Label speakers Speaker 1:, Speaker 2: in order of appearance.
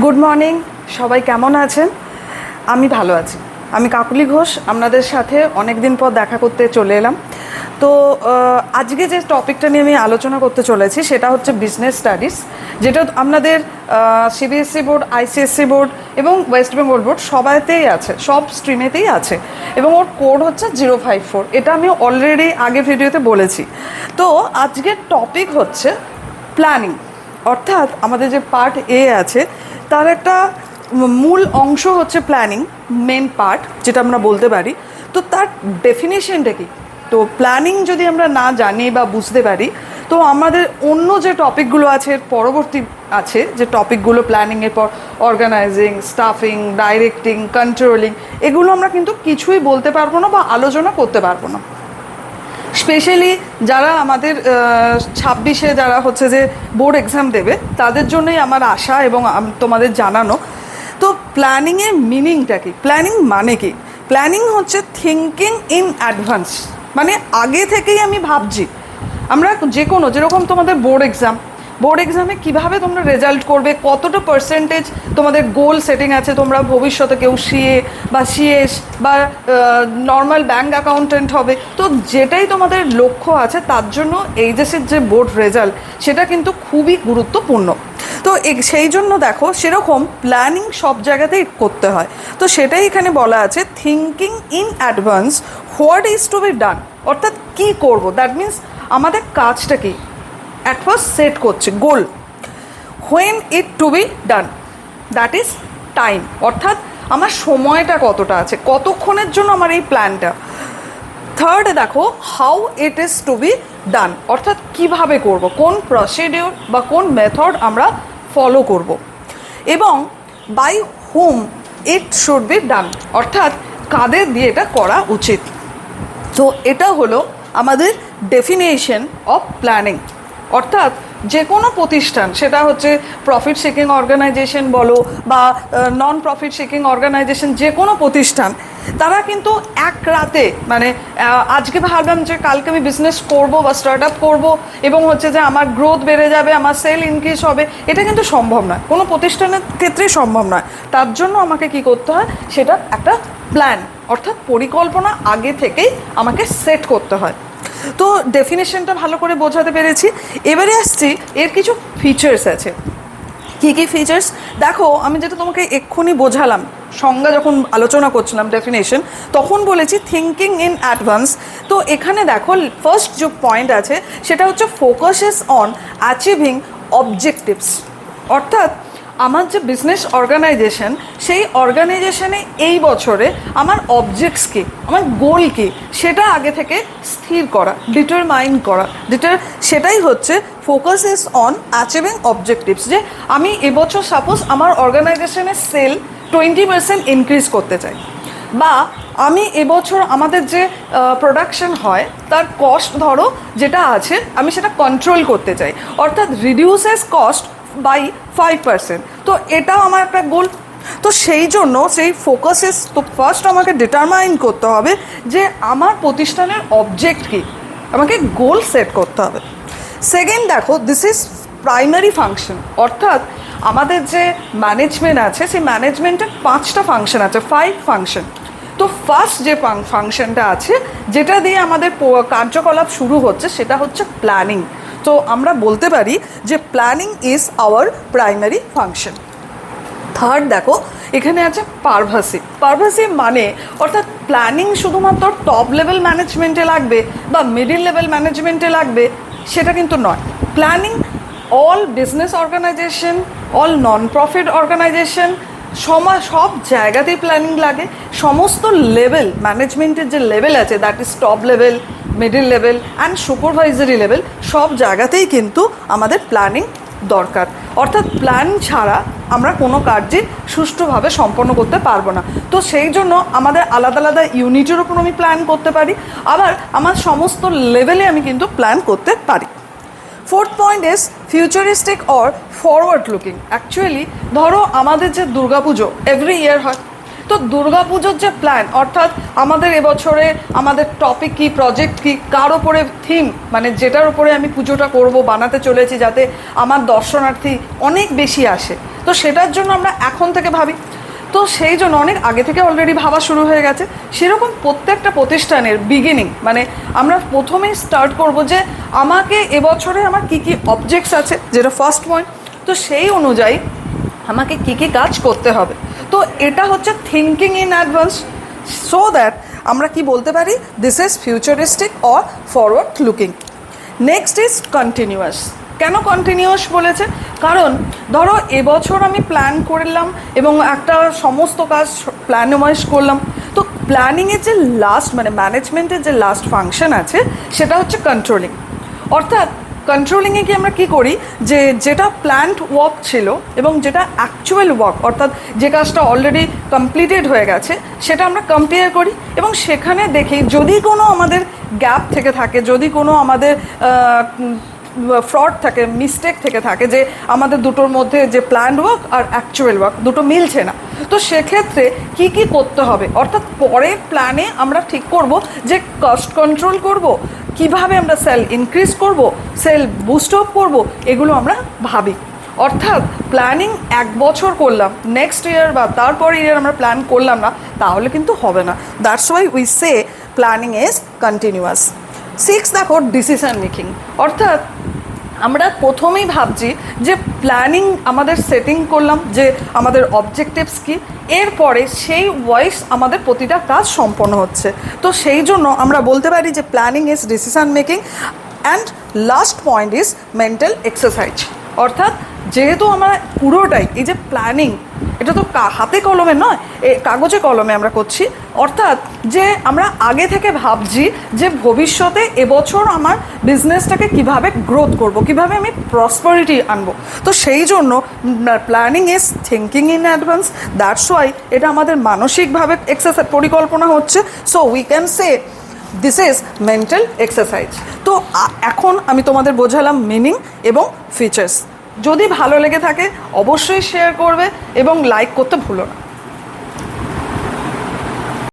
Speaker 1: Good morning, সবাই কেমন আছেন? আমি ভালো আছি। আমি কাকলি ঘোষ, আপনাদের সাথে অনেক দিন পর দেখা করতে চলে এলাম। তো আজকে যে টপিকটা নিয়ে আমি আলোচনা করতে চলেছি সেটা হচ্ছে বিজনেস স্টাডিজ, যেটা আপনাদের সিবিএসসি বোর্ড, আইসিএসসি বোর্ড এবং ওয়েস্ট বেঙ্গল বোর্ড সবাইতেই আছে, সব স্ট্রিমেতেই আছে, এবং ওর কোড হচ্ছে 054। এটা আমি অলরেডি আগে ভিডিওতে বলেছি। তো আজকের টপিক হচ্ছে প্ল্যানিং, অর্থাৎ আমাদের যে পার্ট এ আছে তার একটা মূল অংশ হচ্ছে প্ল্যানিং, মেন পার্ট যেটা আমরা বলতে পারি। তো তার ডেফিনেশনটা কি? তো প্ল্যানিং যদি আমরা না জানি বা বুঝতে পারি, তো আমাদের অন্য যে টপিকগুলো আছে পরবর্তী আছে যে টপিকগুলো প্ল্যানিংয়ের পর, অর্গানাইজিং, স্টাফিং, ডাইরেক্টিং, কন্ট্রোলিং, এগুলো আমরা কিন্তু কিছুই বলতে পারবো না বা আলোচনা করতে পারবো না। স্পেশালি যারা আমাদের 26-এ যারা হচ্ছে যে বোর্ড এক্সাম দেবে তাদের জন্যই আমার আশা এবং তোমাদের জানানো। তো প্ল্যানিংয়ের মিনিংটা কি? প্ল্যানিং মানে কি? প্ল্যানিং হচ্ছে থিঙ্কিং ইন অ্যাডভান্স, মানে আগে থেকেই আমি ভাবছি। আমরা যে কোনো, যেরকম তোমাদের বোর্ড এক্সামে কীভাবে তোমরা রেজাল্ট করবে, কতটা পার্সেন্টেজ তোমাদের গোল সেটিং আছে, তোমরা ভবিষ্যতে কেউ সিএ বা সিএস বা নর্মাল ব্যাঙ্ক অ্যাকাউন্টেন্ট হবে, তো যেটাই তোমাদের লক্ষ্য আছে তার জন্য এইচএসের যে বোর্ড রেজাল্ট সেটা কিন্তু খুবই গুরুত্বপূর্ণ। তো সেই জন্য দেখো, সেরকম প্ল্যানিং সব জায়গাতেই করতে হয়। তো সেটাই এখানে বলা আছে, thinking in advance what is to be done, অর্থাৎ কী করবো, দ্যাট মিনস আমাদের কাজটা কি অ্যাট ফার্স্ট সেট করছে goal. When it to be done, that is time, অর্থাৎ আমার সময়টা কতটা আছে, কতক্ষণের জন্য আমার এই প্ল্যানটা। থার্ড দেখো, how it is to be done, অর্থাৎ কিভাবে করব, কোন প্রসিডিওর বা কোন মেথড আমরা ফলো করব, এবং by whom it should be done, অর্থাৎ কাদের দিয়ে এটা করা উচিত। তো এটা হলো আমাদের ডেফিনেশন অফ প্ল্যানিং। অর্থাৎ যে কোনো প্রতিষ্ঠান, সেটা হচ্ছে প্রফিট সিকিং অর্গানাইজেশন বলো বা নন প্রফিট সিকিং অর্গানাইজেশন, যে কোনো প্রতিষ্ঠান, তারা কিন্তু এক রাতে, মানে আজকে ভাবলাম যে কালকে আমি বিজনেস করব বা স্টার্ট আপ করবো এবং হচ্ছে যে আমার গ্রোথ বেড়ে যাবে, আমার সেল ইনক্রিজ হবে, এটা কিন্তু সম্ভব নয়, কোনো প্রতিষ্ঠানের ক্ষেত্রেই সম্ভব নয়। তার জন্য আমাকে কি করতে হয়, সেটা একটা প্ল্যান, অর্থাৎ পরিকল্পনা আগে থেকেই আমাকে সেট করতে হয়। তো ডেফিনেশনটা ভালো করে বোঝাতে পেরেছি। এবারে আসছি, এর কিছু ফিচার্স আছে। কী কী ফিচার্স দেখো, আমি যেটা তোমাকে এক্ষুনি বোঝালাম, সংজ্ঞা যখন আলোচনা করছিলাম ডেফিনেশন, তখন বলেছি থিঙ্কিং ইন অ্যাডভান্স। তো এখানে দেখো ফার্স্ট যে পয়েন্ট আছে সেটা হচ্ছে ফোকাসেস অন অ্যাচিভিং অবজেক্টিভস, অর্থাৎ আমার যে বিজনেস অর্গানাইজেশন, সেই অর্গানাইজেশনে এই বছরে আমার অবজেক্টস কী, আমার গোল কী, সেটা আগে থেকে স্থির করা, ডিটারমাইন করা, সেটাই হচ্ছে focus is on achieving objectives. যে আমি এবছর সাপোজ আমার অর্গানাইজেশনের সেল 20% ইনক্রিজ করতে চাই, বা আমি এবছর আমাদের যে প্রোডাকশন হয় তার কস্ট ধরো যেটা আছে আমি সেটা কন্ট্রোল করতে চাই, অর্থাৎ রিডিউসেস কস্ট বাই 5%। তো এটাও আমার একটা গোল। তো সেই জন্য সেই ফোকাসেস, তো ফার্স্ট আমাকে ডিটারমাইন করতে হবে যে আমার প্রতিষ্ঠানের অবজেক্ট কী, আমাকে গোল সেট করতে হবে। সেকেন্ড দেখো, দিস ইজ প্রাইমারি ফাংশন, অর্থাৎ আমাদের যে ম্যানেজমেন্ট আছে সেই ম্যানেজমেন্টের 5টা ফাংশন আছে, 5 ফাংশন। তো ফার্স্ট যে ফাংশনটা আছে যেটা দিয়ে আমাদের কার্যকলাপ শুরু হচ্ছে সেটা হচ্ছে প্ল্যানিং। তো আমরা বলতে পারি যে planning is our primary function. Third দেখো, এখানে আছে পারভাসিভ মানে, অর্থাৎ প্ল্যানিং শুধুমাত্র টপ লেভেল ম্যানেজমেন্টে লাগবে বা মিডিল লেভেল ম্যানেজমেন্টে লাগবে সেটা কিন্তু নয়। Planning all business organisation, all non profit organisation, সব জায়গাতেই প্ল্যানিং লাগে। সমস্ত লেভেল, ম্যানেজমেন্টের যে লেভেল আছে, that is top level, middle level and supervisory level, সব জায়গাতেই কিন্তু আমাদের প্ল্যানিং দরকার। অর্থাৎ প্ল্যান ছাড়া আমরা কোনো কার্যই সুষ্ঠুভাবে সম্পন্ন করতে পারবো না। তো সেই জন্য আমাদের আলাদা আলাদা ইউনিটের ওপর আমি প্ল্যান করতে পারি, আবার আমার সমস্ত লেভেলে আমি কিন্তু প্ল্যান করতে পারি। Fourth point is futuristic or forward looking. Actually ধরো আমাদের যে দুর্গাপুজো এভরি ইয়ার হয়, তো দুর্গাপুজোর যে প্ল্যান, অর্থাৎ আমাদের এবছরে আমাদের টপিক কী, প্রজেক্ট কী, কার ওপরে থিম, মানে যেটার ওপরে আমি পুজোটা করব, বানাতে চলেছি যাতে আমার দর্শনার্থী অনেক বেশি আসে, তো সেটার জন্য আমরা এখন থেকে ভাবি। তো সেই জন্য অনেক আগে থেকে অলরেডি ভাবা শুরু হয়ে গেছে। সেরকম প্রত্যেকটা প্রতিষ্ঠানের বিগিনিং মানে আমরা প্রথমেই স্টার্ট করব যে আমাকে এবছরে আমার কী কী অবজেক্টস আছে, যেটা ফার্স্ট পয়েন্ট। তো সেই অনুযায়ী আমাকে কী কী কাজ করতে হবে। তো এটা হচ্ছে thinking in advance, so that আমরা কি বলতে পারি, this is futuristic or forward looking. Next is continuous. কেন কন্টিনিউয়াস বলেছে? কারণ ধরো এবছর আমি প্ল্যান করলাম এবং একটা সমস্ত কাজ প্ল্যান ওয়াইজ করলাম, তো প্ল্যানিংয়ের যে লাস্ট মানে ম্যানেজমেন্টের যে লাস্ট ফাংশন আছে সেটা হচ্ছে কন্ট্রোলিং। অর্থাৎ কন্ট্রোলিংয়ে কি আমরা কী করি, যে যেটা প্ল্যান্ড ওয়ার্ক ছিল এবং যেটা অ্যাকচুয়াল ওয়ার্ক অর্থাৎ যে কাজটা অলরেডি কমপ্লিটেড হয়ে গেছে সেটা আমরা কম্পেয়ার করি এবং সেখানে দেখি যদি কোনো আমাদের গ্যাপ থেকে থাকে, যদি কোনো আমাদের ফ্রড থাকে, মিস্টেক থেকে থাকে, যে আমাদের দুটোর মধ্যে যে প্ল্যান্ড ওয়ার্ক আর অ্যাকচুয়াল ওয়ার্ক দুটো মিলছে না, তো সেক্ষেত্রে কি কি করতে হবে। অর্থাৎ পরের প্ল্যানে আমরা ঠিক করব যে কস্ট কন্ট্রোল করব, কিভাবে আমরা সেল ইনক্রিজ করব, সেল বুস্ট আপ করব, এগুলো আমরা ভাবি। অর্থাৎ প্ল্যানিং এক বছর করলাম, নেক্সট ইয়ার বা তারপর ইয়ার আমরা প্ল্যান করলাম না, তাহলে কিন্তু হবে না। That's why we say planning is continuous. 6 দেখো ডিসিশন মেকিং। অর্থাৎ আমরা প্রথমেই ভাবছি যে প্ল্যানিং আমাদের সেটিং করলাম যে আমাদের অবজেক্টিভস কী, এরপরে সেই ওয়াইজ আমাদের প্রতিটা কাজ সম্পন্ন হচ্ছে। তো সেই জন্য আমরা বলতে পারি যে planning is decision making. And last point is mental exercise. অর্থাৎ যেহেতু আমরা পুরোটাই এই যে প্ল্যানিং, এটা তো হাতে কলমে নয়, কাগজে কলমে আমরা করছি। অর্থাৎ যে আমরা আগে থেকে ভাবছি যে ভবিষ্যতে এবছর আমার বিজনেসটাকে কিভাবে গ্রোথ করব, কিভাবে আমি প্রসপারিটি আনবো। তো সেই জন্য planning is thinking in advance. That's why এটা আমাদের মানসিকভাবে এক্সারসাইজ পরিকল্পনা হচ্ছে। So we can say this is mental exercise. তো এখন আমি তোমাদের বোঝালাম মিনিং এবং ফিচার্স। যদি ভালো লেগে থাকে অবশ্যই শেয়ার করবে এবং লাইক করতে ভুলো না।